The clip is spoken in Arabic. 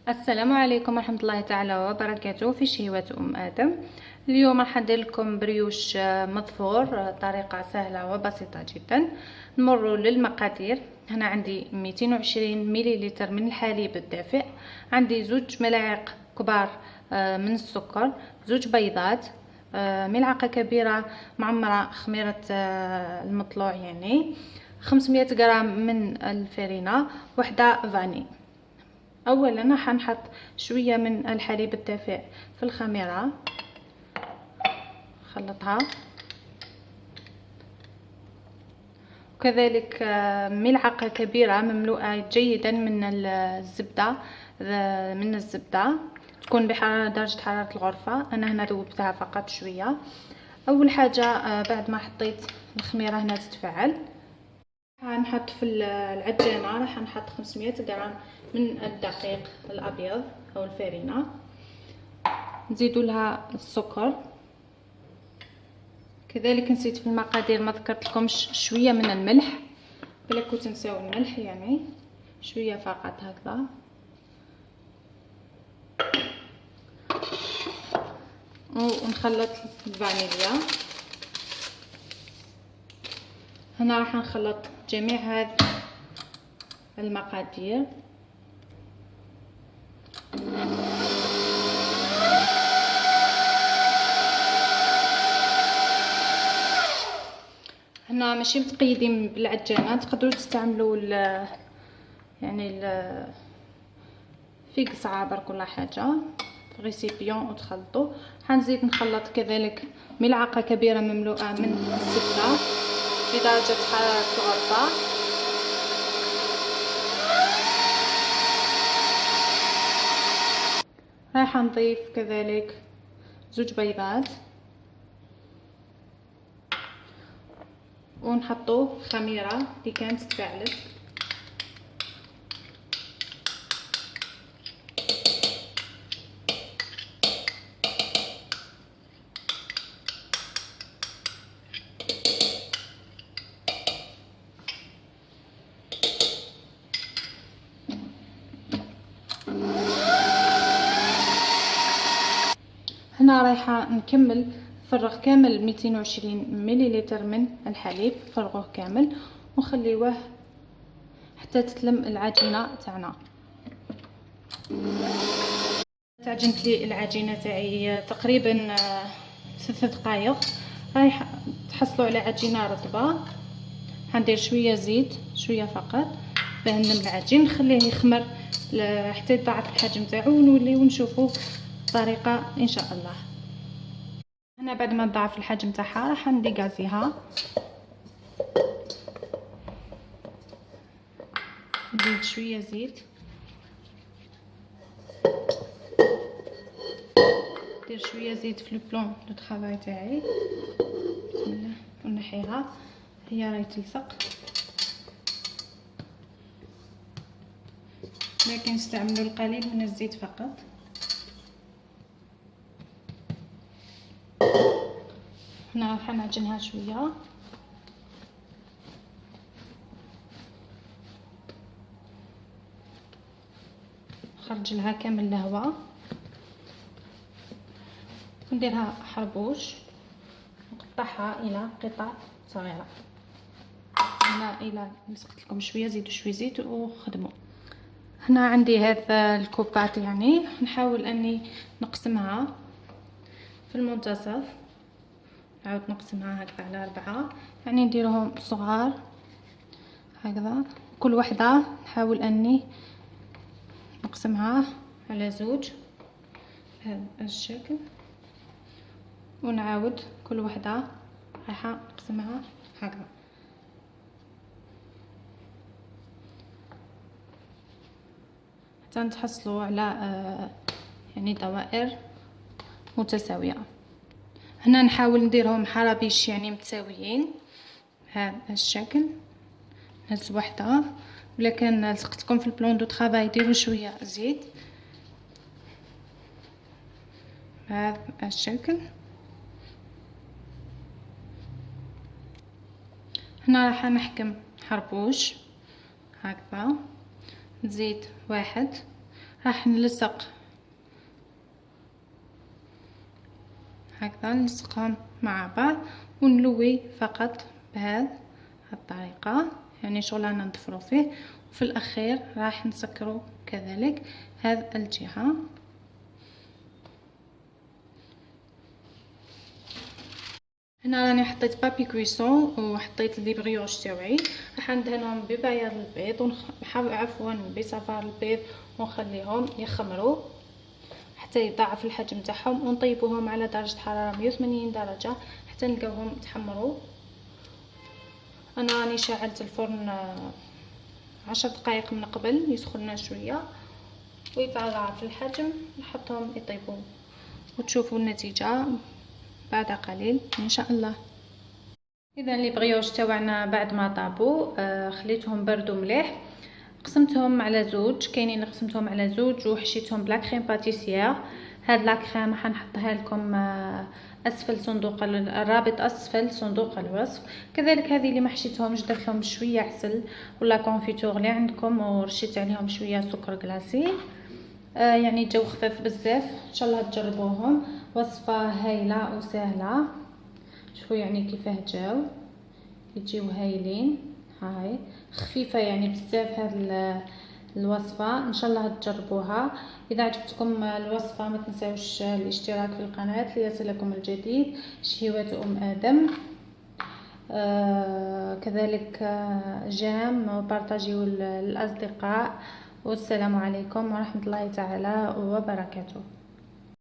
السلام عليكم ورحمة الله تعالى وبركاته في شهوة آدم. اليوم راح ندير لكم بريوش مظفور، طريقة سهلة وبسيطة جدا. نمر للمقادير. هنا عندي 220 مليلتر من الحليب الدافئ، عندي 2 ملاعق كبار من السكر، 2 بيضات، ملعقة كبيرة معمرة خميرة المطلوع، يعني 500 غرام من الفرينة، وحدة فاني. اولا راح نحط شويه من الحليب الدافئ في الخميره، خلطها، وكذلك ملعقه كبيره مملوءه جيدا من الزبده، تكون درجه حراره الغرفه. انا هنا ذوبتها فقط شويه. اول حاجه بعد ما حطيت الخميره هنا تتفاعل، هنحط في العجانة، راح نحط 500 غرام من الدقيق الأبيض أو الفارينة، نزيدوا لها السكر. كذلك نسيت في المقادير ما ذكرت لكمش شوية من الملح، بلا كنت تنساو الملح، يعني شوية فقط هكذا. ونخلط الفانيليا. هنا راح نخلط جميع هذه المقادير. هنا ماشي متقيدين بالعجانه، تقدروا تستعملوا يعني في قصعه برك ولا حاجه في ريسيبيون وتخلطوا. حنزيد نخلط كذلك ملعقه كبيره مملوءه من الزبده بدرجه حراره الغرفه. راح نضيف كذلك 2 بيضات، ونحطو خميره اللي كانت تفاعلت. هنا رايحه نكمل فرغ كامل 220 مليلتر من الحليب، فرغوه كامل ونخليوه حتى تتلم العجينه تاعنا. تعجنت لي العجينه تاعي تقريبا 3 دقائق. رايح تحصلوا على عجينه رطبه. حندير شويه زيت، شويه فقط، باه نلم العجين، نخليه يخمر حتى يضاعف الحجم تاعو، ونوليو نشوفوا الطريقه ان شاء الله. هنا بعد ما نضاعف الحجم تاعها راح نديكازيها، نزيد شويه زيت، ندير شويه زيت في البلون دو طرافاي تاعي. بسم الله، ونحيها هي راهي تلصق، لكن نستعملوا القليل من الزيت فقط. هنا راح نعجنها شويه، نخرج لها كامل الهواء، نديرها حربوش، نقطعها الى قطع صغيره. هنا الى مسقت لكم شويه، زيدوا شويه زيت وخدموا. هنا عندي هذا الكوبات، يعني نحاول اني نقسمها في المنتصف، نعاود نقسمها هكذا على 4، يعني نديرهم صغار هكذا. كل وحده نحاول اني نقسمها على 2 بهذا الشكل، ونعاود كل وحده رايحه نقسمها هكذا. حتى نتحصلوا على يعني دوائر متساويه. هنا نحاول نديرهم حرابيش يعني متساويين بهذا الشكل. نهز وحده، ولكن لصقت لكم في البلون دو طرافاي ديروا شويه زيت بهذا الشكل. هنا راح نحكم حربوش هكذا، نزيد 1 راح نلصق هكذا، نلصقهم مع بعض ونلوي فقط بهذه الطريقة، يعني شغلنا نضفروا فيه. وفي الاخير راح نسكروا كذلك هذه الجهة. هنا راني حطيت بابي كويسون وحطيت لي بريوش تاوعي، راح ندهنهم ببياض البيض عفوا بصفار البيض، ونخليهم يخمروا حتى يضاعف الحجم تاعهم، ونطيبوهم على درجة حرارة 180 درجة حتى نلقاوهم تحمروا. انا راني شعلت الفرن 10 دقائق من قبل يسخن شويه ويتضاعف الحجم، نحطهم يطيبوا وتشوفوا النتيجه بعد قليل ان شاء الله. اذا لي بريوش تاوعنا بعد ما طابوا خليتهم بردوا مليح، قسمتهم على زوج، كاينين قسمتهم على زوج وحشيتهم بلا كريم باتيسيير. هاد لا كريم راح نحطها لكم اسفل صندوق الرابط اسفل صندوق الوصف. كذلك هذه اللي ما حشيتهمش درت لهم شويه عسل ولا كونفيتور اللي عندكم، ورشيت عليهم شويه سكر كلاصي، يعني جو خفيف بزاف. ان شاء الله تجربوهم، وصفه هايله وسهله. شوفوا يعني كيفاه جاو، يجيو هايلين، هاي خفيفه يعني بزاف هاد الوصفه. ان شاء الله تجربوها. اذا عجبتكم الوصفه ما تنساوش الاشتراك في القناه ليصلكم الجديد. شهيوات ادم. كذلك جام وبارطاجيو الاصدقاء. والسلام عليكم ورحمه الله تعالى وبركاته.